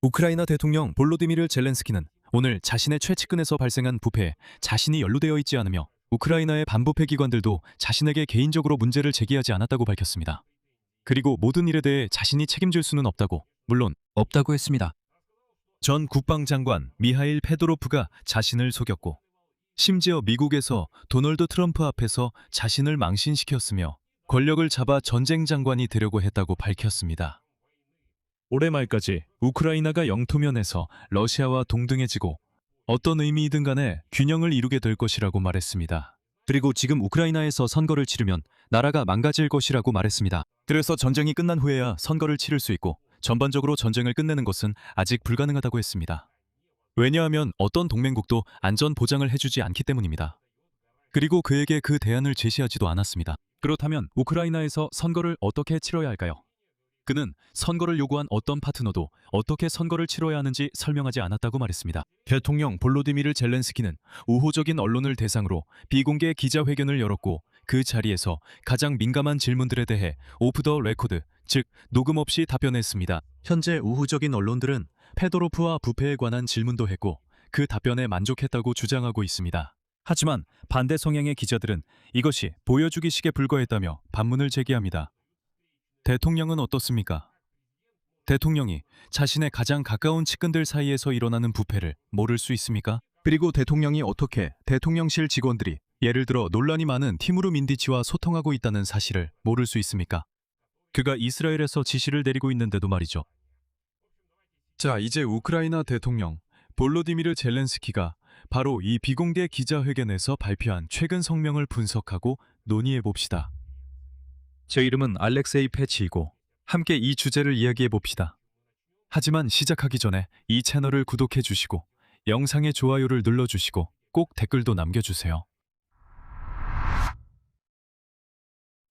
우크라이나 대통령 볼로디미르 젤렌스키는 오늘 자신의 최측근에서 발생한 부패에 자신이 연루되어 있지 않으며 우크라이나의 반부패 기관들도 자신에게 개인적으로 문제를 제기하지 않았다고 밝혔습니다. 그리고 모든 일에 대해 자신이 책임질 수는 없다고, 물론 없다고 했습니다. 전 국방장관 미하일 페도로프가 자신을 속였고, 심지어 미국에서 도널드 트럼프 앞에서 자신을 망신시켰으며 권력을 잡아 전쟁 장관이 되려고 했다고 밝혔습니다. 올해 말까지 우크라이나가 영토면에서 러시아와 동등해지고 어떤 의미이든 간에 균형을 이루게 될 것이라고 말했습니다. 그리고 지금 우크라이나에서 선거를 치르면 나라가 망가질 것이라고 말했습니다. 그래서 전쟁이 끝난 후에야 선거를 치를 수 있고 전반적으로 전쟁을 끝내는 것은 아직 불가능하다고 했습니다. 왜냐하면 어떤 동맹국도 안전 보장을 해주지 않기 때문입니다. 그리고 그에게 그 대안을 제시하지도 않았습니다. 그렇다면 우크라이나에서 선거를 어떻게 치러야 할까요? 그는 선거를 요구한 어떤 파트너도 어떻게 선거를 치러야 하는지 설명하지 않았다고 말했습니다. 대통령 볼로디미르 젤렌스키는 우호적인 언론을 대상으로 비공개 기자회견을 열었고, 그 자리에서 가장 민감한 질문들에 대해 오프 더 레코드, 즉 녹음 없이 답변했습니다. 현재 우호적인 언론들은 페도로프와 부패에 관한 질문도 했고 그 답변에 만족했다고 주장하고 있습니다. 하지만 반대 성향의 기자들은 이것이 보여주기식에 불과했다며 반문을 제기합니다. 대통령은 어떻습니까? 대통령이 자신의 가장 가까운 측근들 사이에서 일어나는 부패를 모를 수 있습니까? 그리고 대통령이 어떻게 대통령실 직원들이 예를 들어 논란이 많은 티무르 민디치와 소통하고 있다는 사실을 모를 수 있습니까? 그가 이스라엘에서 지시를 내리고 있는데도 말이죠. 자, 이제 우크라이나 대통령 볼로디미르 젤렌스키가 바로 이 비공개 기자회견에서 발표한 최근 성명을 분석하고 논의해 봅시다. 제 이름은 알렉세이 패치이고 함께 이 주제를 이야기해 봅시다. 하지만 시작하기 전에 이 채널을 구독해 주시고 영상의 좋아요를 눌러주시고 꼭 댓글도 남겨주세요.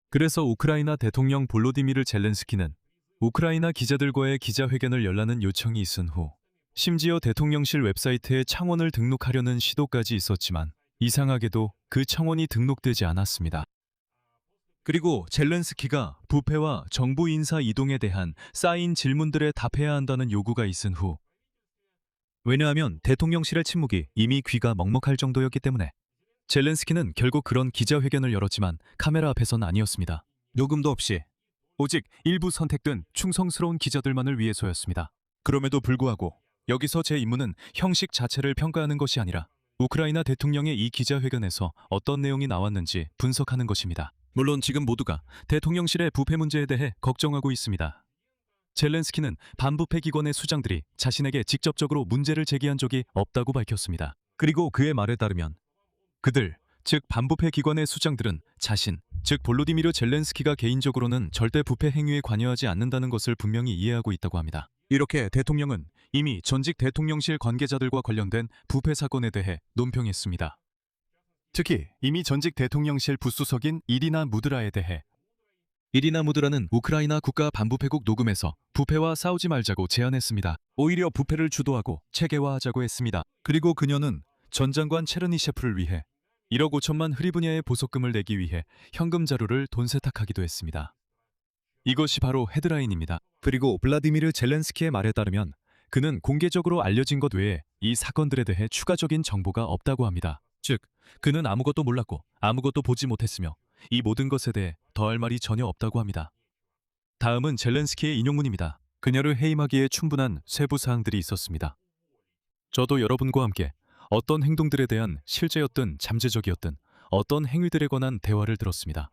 그래서 우크라이나 대통령 볼로디미르 젤렌스키는 우크라이나 기자들과의 기자회견을 열라는 요청이 있은 후 심지어 대통령실 웹사이트에 창원을 등록하려는 시도까지 있었지만 이상하게도 그 창원이 등록되지 않았습니다. 그리고 젤렌스키가 부패와 정부 인사 이동에 대한 쌓인 질문들에 답해야 한다는 요구가 있은 후, 왜냐하면 대통령실의 침묵이 이미 귀가 먹먹할 정도였기 때문에 젤렌스키는 결국 그런 기자회견을 열었지만 카메라 앞에선 아니었습니다. 녹음도 없이 오직 일부 선택된 충성스러운 기자들만을 위해서였습니다. 그럼에도 불구하고 여기서 제 임무는 형식 자체를 평가하는 것이 아니라 우크라이나 대통령의 이 기자회견에서 어떤 내용이 나왔는지 분석하는 것입니다. 물론 지금 모두가 대통령실의 부패 문제에 대해 걱정하고 있습니다. 젤렌스키는 반부패 기관의 수장들이 자신에게 직접적으로 문제를 제기한 적이 없다고 밝혔습니다. 그리고 그의 말에 따르면 그들, 즉 반부패 기관의 수장들은 자신, 즉 볼로디미르 젤렌스키가 개인적으로는 절대 부패 행위에 관여하지 않는다는 것을 분명히 이해하고 있다고 합니다. 이렇게 대통령은 이미 전직 대통령실 관계자들과 관련된 부패 사건에 대해 논평했습니다. 특히 이미 전직 대통령실 부수석인 이리나 무드라에 대해 이리나 무드라는 우크라이나 국가 반부패국 녹음에서 부패와 싸우지 말자고 제안했습니다. 오히려 부패를 주도하고 체계화하자고 했습니다. 그리고 그녀는 전 장관 체르니셰프를 위해 1억 5천만 흐리브냐의 보석금을 내기 위해 현금 자료를 돈 세탁하기도 했습니다. 이것이 바로 헤드라인입니다. 그리고 블라디미르 젤렌스키의 말에 따르면 그는 공개적으로 알려진 것 외에 이 사건들에 대해 추가적인 정보가 없다고 합니다. 즉, 그는 아무것도 몰랐고 아무것도 보지 못했으며 이 모든 것에 대해 더할 말이 전혀 없다고 합니다. 다음은 젤렌스키의 인용문입니다. 그녀를 해임하기에 충분한 세부 사항들이 있었습니다. 저도 여러분과 함께 어떤 행동들에 대한 실제였든 잠재적이었든 어떤 행위들에 관한 대화를 들었습니다.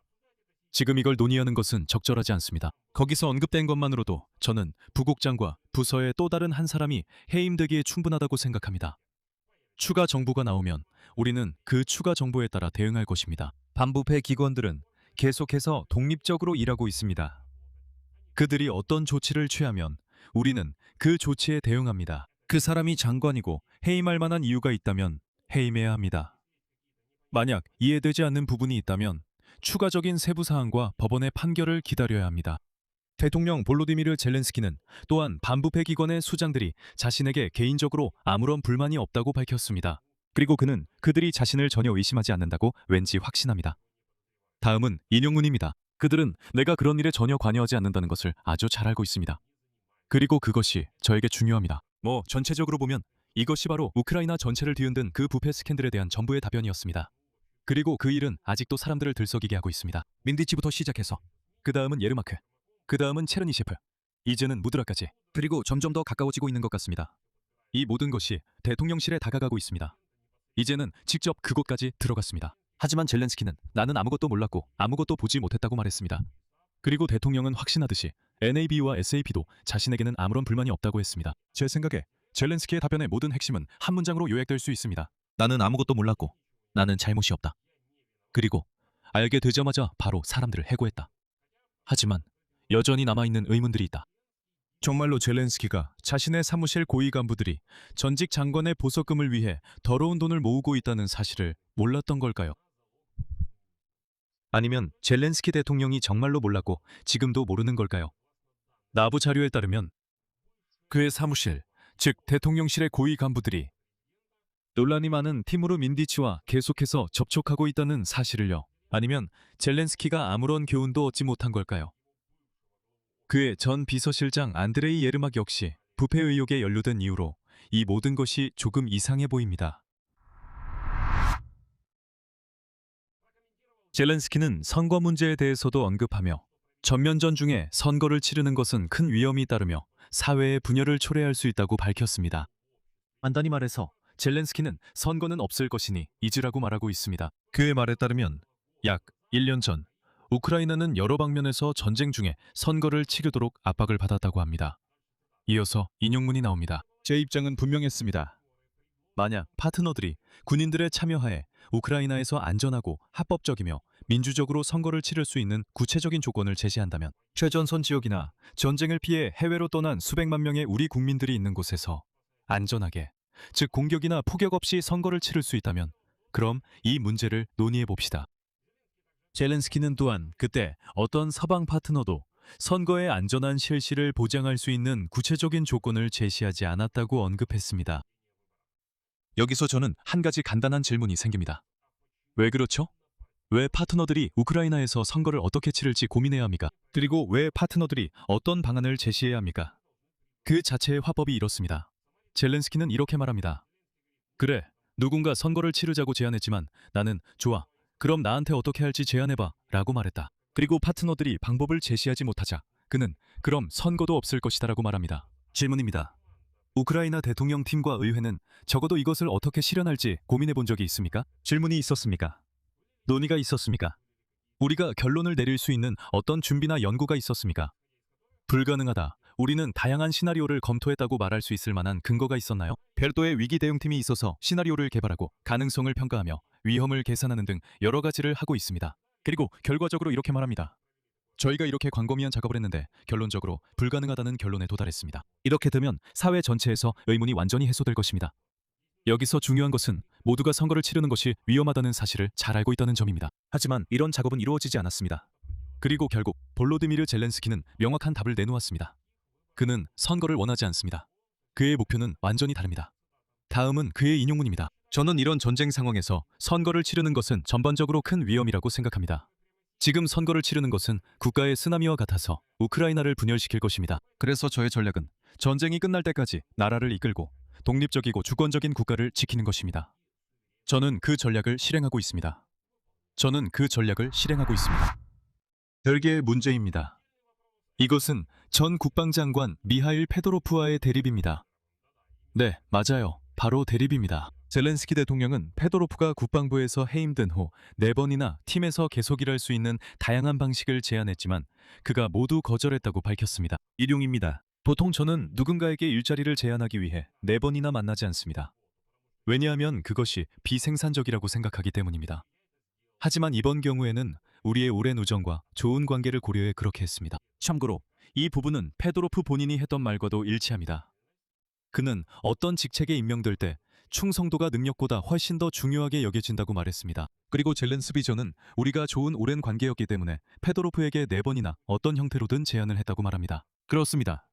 지금 이걸 논의하는 것은 적절하지 않습니다. 거기서 언급된 것만으로도 저는 부국장과 부서의 또 다른 한 사람이 해임되기에 충분하다고 생각합니다. 추가 정보가 나오면 우리는 그 추가 정보에 따라 대응할 것입니다. 반부패 기관들은 계속해서 독립적으로 일하고 있습니다. 그들이 어떤 조치를 취하면 우리는 그 조치에 대응합니다. 그 사람이 장관이고 해임할 만한 이유가 있다면 해임해야 합니다. 만약 이해되지 않는 부분이 있다면 추가적인 세부 사항과 법원의 판결을 기다려야 합니다. 대통령 볼로디미르 젤렌스키는 또한 반부패 기관의 수장들이 자신에게 개인적으로 아무런 불만이 없다고 밝혔습니다. 그리고 그는 그들이 자신을 전혀 의심하지 않는다고 왠지 확신합니다. 다음은 인용문입니다. 그들은 내가 그런 일에 전혀 관여하지 않는다는 것을 아주 잘 알고 있습니다. 그리고 그것이 저에게 중요합니다. 전체적으로 보면 이것이 바로 우크라이나 전체를 뒤흔든 그 부패 스캔들에 대한 전부의 답변이었습니다. 그리고 그 일은 아직도 사람들을 들썩이게 하고 있습니다. 민디치부터 시작해서 그 다음은 예르마크, 그 다음은 체르니셰프, 이제는 무드라까지, 그리고 점점 더 가까워지고 있는 것 같습니다. 이 모든 것이 대통령실에 다가가고 있습니다. 이제는 직접 그곳까지 들어갔습니다. 하지만 젤렌스키는 나는 아무것도 몰랐고 아무것도 보지 못했다고 말했습니다. 그리고 대통령은 확신하듯이 NAB와 SAP도 자신에게는 아무런 불만이 없다고 했습니다. 제 생각에 젤렌스키의 답변의 모든 핵심은 한 문장으로 요약될 수 있습니다. 나는 아무것도 몰랐고 나는 잘못이 없다. 그리고 알게 되자마자 바로 사람들을 해고했다. 하지만 여전히 남아있는 의문들이 있다. 정말로 젤렌스키가 자신의 사무실 고위 간부들이 전직 장관의 보석금을 위해 더러운 돈을 모으고 있다는 사실을 몰랐던 걸까요? 아니면 젤렌스키 대통령이 정말로 몰랐고 지금도 모르는 걸까요? 나부 자료에 따르면 그의 사무실, 즉 대통령실의 고위 간부들이 논란이 많은 티무르 민디치와 계속해서 접촉하고 있다는 사실을요. 아니면 젤렌스키가 아무런 교훈도 얻지 못한 걸까요? 그의 전 비서실장 안드레이 예르막 역시 부패 의혹에 연루된 이후로 이 모든 것이 조금 이상해 보입니다. 젤렌스키는 선거 문제에 대해서도 언급하며 전면전 중에 선거를 치르는 것은 큰 위험이 따르며 사회의 분열을 초래할 수 있다고 밝혔습니다. 간단히 말해서 젤렌스키는 선거는 없을 것이니 잊으라고 말하고 있습니다. 그의 말에 따르면 약 1년 전 우크라이나는 여러 방면에서 전쟁 중에 선거를 치르도록 압박을 받았다고 합니다. 이어서 인용문이 나옵니다. 제 입장은 분명했습니다. 만약 파트너들이 군인들의 참여하에 우크라이나에서 안전하고 합법적이며 민주적으로 선거를 치를 수 있는 구체적인 조건을 제시한다면 최전선 지역이나 전쟁을 피해 해외로 떠난 수백만 명의 우리 국민들이 있는 곳에서 안전하게, 즉 공격이나 폭격 없이 선거를 치를 수 있다면 그럼 이 문제를 논의해 봅시다. 젤렌스키는 또한 그때 어떤 서방 파트너도 선거의 안전한 실시를 보장할 수 있는 구체적인 조건을 제시하지 않았다고 언급했습니다. 여기서 저는 한 가지 간단한 질문이 생깁니다. 왜 그렇죠? 왜 파트너들이 우크라이나에서 선거를 어떻게 치를지 고민해야 합니까? 그리고 왜 파트너들이 어떤 방안을 제시해야 합니까? 그 자체의 화법이 이렇습니다. 젤렌스키는 이렇게 말합니다. 그래, 누군가 선거를 치르자고 제안했지만 나는 좋아, 그럼 나한테 어떻게 할지 제안해봐 라고 말했다. 그리고 파트너들이 방법을 제시하지 못하자 그는 그럼 선거도 없을 것이다 라고 말합니다. 질문입니다. 우크라이나 대통령 팀과 의회는 적어도 이것을 어떻게 실현할지 고민해 본 적이 있습니까? 질문이 있었습니까? 논의가 있었습니까? 우리가 결론을 내릴 수 있는 어떤 준비나 연구가 있었습니까? 불가능하다. 우리는 다양한 시나리오를 검토했다고 말할 수 있을 만한 근거가 있었나요? 별도의 위기 대응팀이 있어서 시나리오를 개발하고 가능성을 평가하며 위험을 계산하는 등 여러 가지를 하고 있습니다. 그리고 결과적으로 이렇게 말합니다. 저희가 이렇게 광범위한 작업을 했는데 결론적으로 불가능하다는 결론에 도달했습니다. 이렇게 되면 사회 전체에서 의문이 완전히 해소될 것입니다. 여기서 중요한 것은 모두가 선거를 치르는 것이 위험하다는 사실을 잘 알고 있다는 점입니다. 하지만 이런 작업은 이루어지지 않았습니다. 그리고 결국 볼로디미르 젤렌스키는 명확한 답을 내놓았습니다. 그는 선거를 원하지 않습니다. 그의 목표는 완전히 다릅니다. 다음은 그의 인용문입니다. 저는 이런 전쟁 상황에서 선거를 치르는 것은 전반적으로 큰 위험이라고 생각합니다. 지금 선거를 치르는 것은 국가의 쓰나미와 같아서 우크라이나를 분열시킬 것입니다. 그래서 저의 전략은 전쟁이 끝날 때까지 나라를 이끌고 독립적이고 주권적인 국가를 지키는 것입니다. 저는 그 전략을 실행하고 있습니다. 별개의 문제입니다. 이것은 전 국방장관 미하일 페도로프와의 대립입니다. 네, 맞아요. 바로 대립입니다. 젤렌스키 대통령은 페도로프가 국방부에서 해임된 후 4번이나 팀에서 계속 일할 수 있는 다양한 방식을 제안했지만 그가 모두 거절했다고 밝혔습니다. 일용입니다. 보통 저는 누군가에게 일자리를 제안하기 위해 4번이나 만나지 않습니다. 왜냐하면 그것이 비생산적이라고 생각하기 때문입니다. 하지만 이번 경우에는 우리의 오랜 우정과 좋은 관계를 고려해 그렇게 했습니다. 참고로 이 부분은 페도로프 본인이 했던 말과도 일치합니다. 그는 어떤 직책에 임명될 때 충성도가 능력보다 훨씬 더 중요하게 여겨진다고 말했습니다. 그리고 젤렌스키 저는 우리가 좋은 오랜 관계였기 때문에 페도로프에게 4번이나 어떤 형태로든 제안을 했다고 말합니다. 그렇습니다.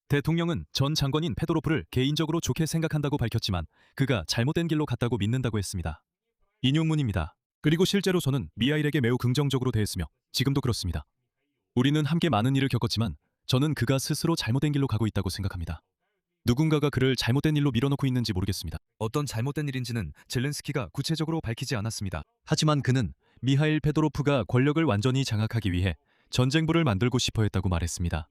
대통령은 전 장관인 페도로프를 개인적으로 좋게 생각한다고 밝혔지만 그가 잘못된 길로 갔다고 믿는다고 했습니다. 인용문입니다. 그리고 실제로 저는 미하일에게 매우 긍정적으로 대했으며 지금도 그렇습니다. 우리는 함께 많은 일을 겪었지만 저는 그가 스스로 잘못된 길로 가고 있다고 생각합니다. 누군가가 그를 잘못된 일로 밀어넣고 있는지 모르겠습니다. 어떤 잘못된 일인지는 젤렌스키가 구체적으로 밝히지 않았습니다. 하지만 그는 미하일 페도로프가 권력을 완전히 장악하기 위해 전쟁부를 만들고 싶어 했다고 말했습니다.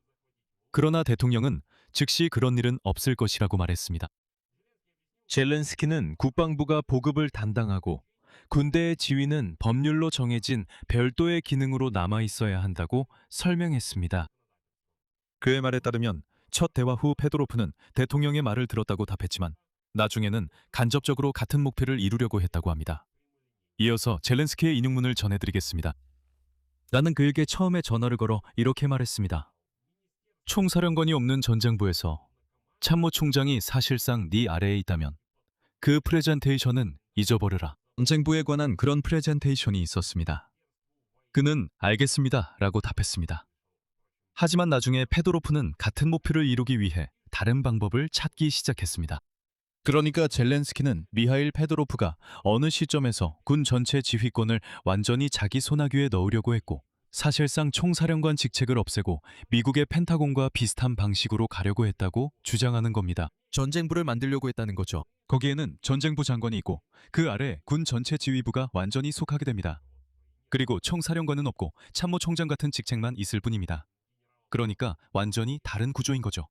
그러나 대통령은 즉시 그런 일은 없을 것이라고 말했습니다. 젤렌스키는 국방부가 보급을 담당하고 군대의 지휘는 법률로 정해진 별도의 기능으로 남아 있어야 한다고 설명했습니다. 그의 말에 따르면 첫 대화 후 페도로프는 대통령의 말을 들었다고 답했지만 나중에는 간접적으로 같은 목표를 이루려고 했다고 합니다. 이어서 젤렌스키의 인용문을 전해드리겠습니다. 나는 그에게 처음에 전화를 걸어 이렇게 말했습니다. 총사령관이 없는 전장부에서 참모총장이 사실상 네 아래에 있다면 그 프레젠테이션은 잊어버려라. 전쟁부에 관한 그런 프레젠테이션이 있었습니다. 그는 알겠습니다 라고 답했습니다. 하지만 나중에 페도로프는 같은 목표를 이루기 위해 다른 방법을 찾기 시작했습니다. 그러니까 젤렌스키는 미하일 페도로프가 어느 시점에서 군 전체 지휘권을 완전히 자기 손아귀에 넣으려고 했고 사실상 총사령관 직책을 없애고 미국의 펜타곤과 비슷한 방식으로 가려고 했다고 주장하는 겁니다. 전쟁부를 만들려고 했다는 거죠. 거기에는 전쟁부 장관이 있고 그 아래 군 전체 지휘부가 완전히 속하게 됩니다. 그리고 총사령관은 없고 참모총장 같은 직책만 있을 뿐입니다. 그러니까 완전히 다른 구조인 거죠.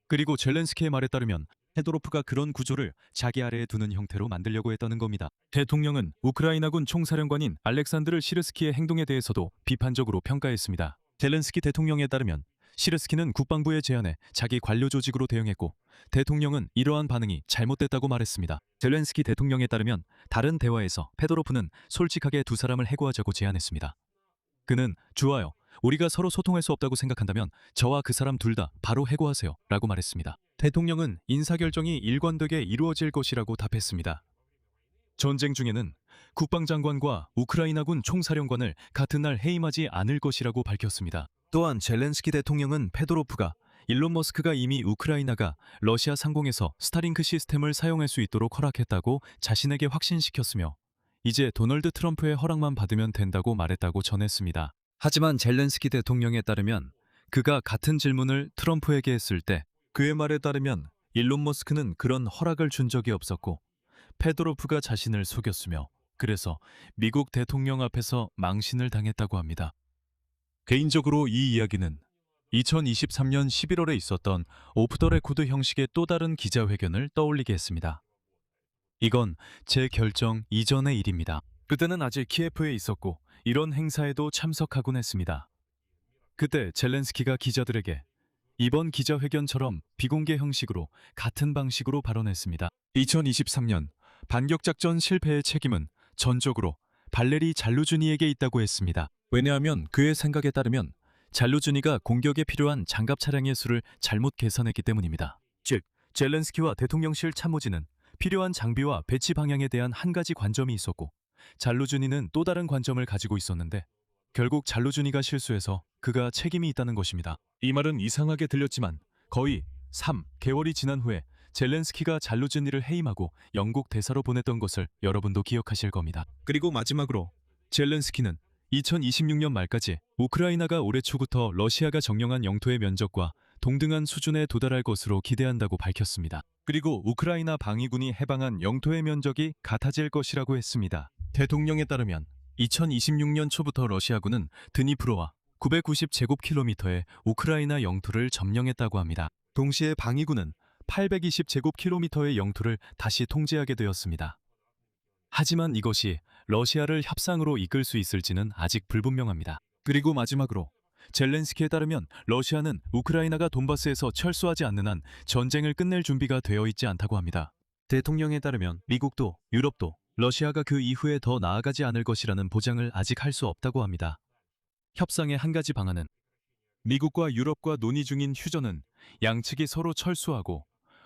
그리고 젤렌스키의 말에 따르면 페도로프가 그런 구조를 자기 아래에 두는 형태로 만들려고 했다는 겁니다. 대통령은 우크라이나군 총사령관인 알렉산드르 시르스키의 행동에 대해서도 비판적으로 평가했습니다. 젤렌스키 대통령에 따르면 시르스키는 국방부의 제안에 자기 관료 조직으로 대응했고 대통령은 이러한 반응이 잘못됐다고 말했습니다. 젤렌스키 대통령에 따르면 다른 대화에서 페도로프는 솔직하게 두 사람을 해고하자고 제안했습니다. 그는 좋아요. 우리가 서로 소통할 수 없다고 생각한다면 저와 그 사람 둘 다 바로 해고하세요 라고 말했습니다. 대통령은 인사결정이 일관되게 이루어질 것이라고 답했습니다. 전쟁 중에는 국방장관과 우크라이나군 총사령관을 같은 날 해임하지 않을 것이라고 밝혔습니다. 또한 젤렌스키 대통령은 페도로프가 일론 머스크가 이미 우크라이나가 러시아 상공에서 스타링크 시스템을 사용할 수 있도록 허락했다고 자신에게 확신시켰으며 이제 도널드 트럼프의 허락만 받으면 된다고 말했다고 전했습니다. 하지만 젤렌스키 대통령에 따르면 그가 같은 질문을 트럼프에게 했을 때 그의 말에 따르면 일론 머스크는 그런 허락을 준 적이 없었고 페도로프가 자신을 속였으며 그래서 미국 대통령 앞에서 망신을 당했다고 합니다. 개인적으로 이 이야기는 2023년 11월에 있었던 오프 더 레코드 형식의 또 다른 기자회견을 떠올리게 했습니다. 이건 제 결정 이전의 일입니다. 그때는 아직 키예프에 있었고 이런 행사에도 참석하곤 했습니다. 그때 젤렌스키가 기자들에게 이번 기자회견처럼 비공개 형식으로 같은 방식으로 발언했습니다. 2023년 반격작전 실패의 책임은 전적으로 발레리 잘루주니에게 있다고 했습니다. 왜냐하면 그의 생각에 따르면 잘루주니가 공격에 필요한 장갑 차량의 수를 잘못 계산했기 때문입니다. 즉, 젤렌스키와 대통령실 참모진은 필요한 장비와 배치 방향에 대한 한 가지 관점이 있었고 잘루주니는 또 다른 관점을 가지고 있었는데 결국 잘루주니가 실수해서 그가 책임이 있다는 것입니다. 이 말은 이상하게 들렸지만 거의 3개월이 지난 후에 젤렌스키가 잘루주니를 해임하고 영국 대사로 보냈던 것을 여러분도 기억하실 겁니다. 그리고 마지막으로 젤렌스키는 2026년 말까지 우크라이나가 올해 초부터 러시아가 점령한 영토의 면적과 동등한 수준에 도달할 것으로 기대한다고 밝혔습니다. 그리고 우크라이나 방위군이 해방한 영토의 면적이 같아질 것이라고 했습니다. 대통령에 따르면 2026년 초부터 러시아군은 드니프로와 990제곱킬로미터의 우크라이나 영토를 점령했다고 합니다. 동시에 방위군은 820제곱킬로미터의 영토를 다시 통제하게 되었습니다. 하지만 이것이 러시아를 협상으로 이끌 수 있을지는 아직 불분명합니다. 그리고 마지막으로 젤렌스키에 따르면 러시아는 우크라이나가 돈바스에서 철수하지 않는 한 전쟁을 끝낼 준비가 되어 있지 않다고 합니다. 대통령에 따르면 미국도 유럽도 러시아가 그 이후에 더 나아가지 않을 것이라는 보장을 아직 할 수 없다고 합니다. 협상의 한 가지 방안은 미국과 유럽과 논의 중인 휴전은 양측이 서로 철수하고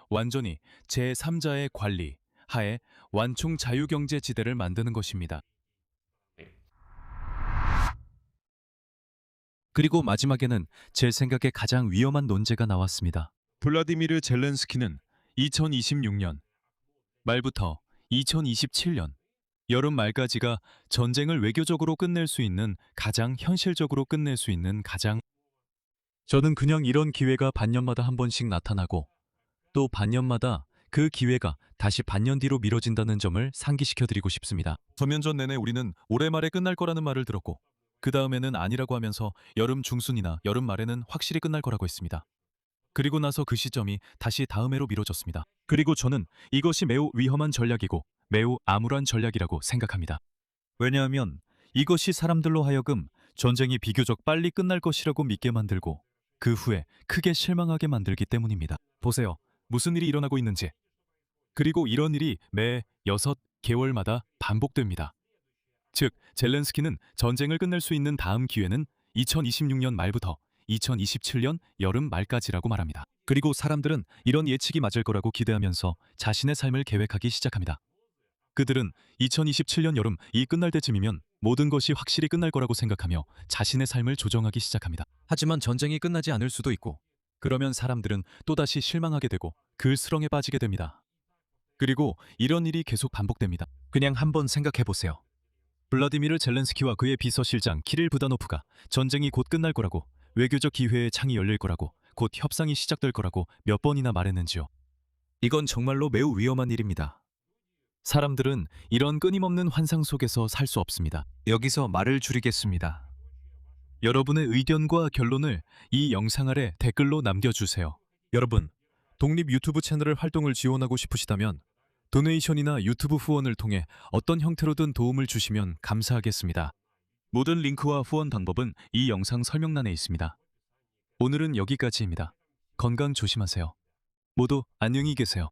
완전히 제3자의 관리 하에 완충 자유경제 지대를 만드는 것입니다. 그리고 마지막에는 제 생각에 가장 위험한 논제가 나왔습니다. 블라디미르 젤렌스키는 2026년 말부터 2027년 여름 말까지가 전쟁을 외교적으로 끝낼 수 있는 가장 현실적으로 끝낼 수 있는 가장 저는 그냥 이런 기회가 반년마다 한 번씩 나타나고 또 반년마다 그 기회가 다시 반년 뒤로 미뤄진다는 점을 상기시켜드리고 싶습니다. 서면전 내내 우리는 올해 말에 끝날 거라는 말을 들었고 그 다음에는 아니라고 하면서 여름 중순이나 여름 말에는 확실히 끝날 거라고 했습니다. 그리고 나서 그 시점이 다시 다음해로 미뤄졌습니다. 그리고 저는 이것이 매우 위험한 전략이고 매우 암울한 전략이라고 생각합니다. 왜냐하면 이것이 사람들로 하여금 전쟁이 비교적 빨리 끝날 것이라고 믿게 만들고 그 후에 크게 실망하게 만들기 때문입니다. 보세요. 무슨 일이 일어나고 있는지. 그리고 이런 일이 매 6개월마다 반복됩니다. 즉, 젤렌스키는 전쟁을 끝낼 수 있는 다음 기회는 2026년 말부터 2027년 여름 말까지라고 말합니다. 그리고 사람들은 이런 예측이 맞을 거라고 기대하면서 자신의 삶을 계획하기 시작합니다. 그들은 2027년 여름 이 끝날 때쯤이면 모든 것이 확실히 끝날 거라고 생각하며 자신의 삶을 조정하기 시작합니다. 하지만 전쟁이 끝나지 않을 수도 있고 그러면 사람들은 또다시 실망하게 되고 글쓰렁에 빠지게 됩니다. 그리고 이런 일이 계속 반복됩니다. 그냥 한번 생각해 보세요. 블라디미르 젤렌스키와 그의 비서실장 키릴 부다노프가 전쟁이 곧 끝날 거라고, 외교적 기회의 창이 열릴 거라고, 곧 협상이 시작될 거라고 몇 번이나 말했는지요. 이건 정말로 매우 위험한 일입니다. 사람들은 이런 끊임없는 환상 속에서 살 수 없습니다. 여기서 말을 줄이겠습니다. 여러분의 의견과 결론을 이 영상 아래 댓글로 남겨주세요. 여러분, 독립 유튜브 채널을 활동을 지원하고 싶으시다면 도네이션이나 유튜브 후원을 통해 어떤 형태로든 도움을 주시면 감사하겠습니다. 모든 링크와 후원 방법은 이 영상 설명란에 있습니다. 오늘은 여기까지입니다. 건강 조심하세요. 모두 안녕히 계세요.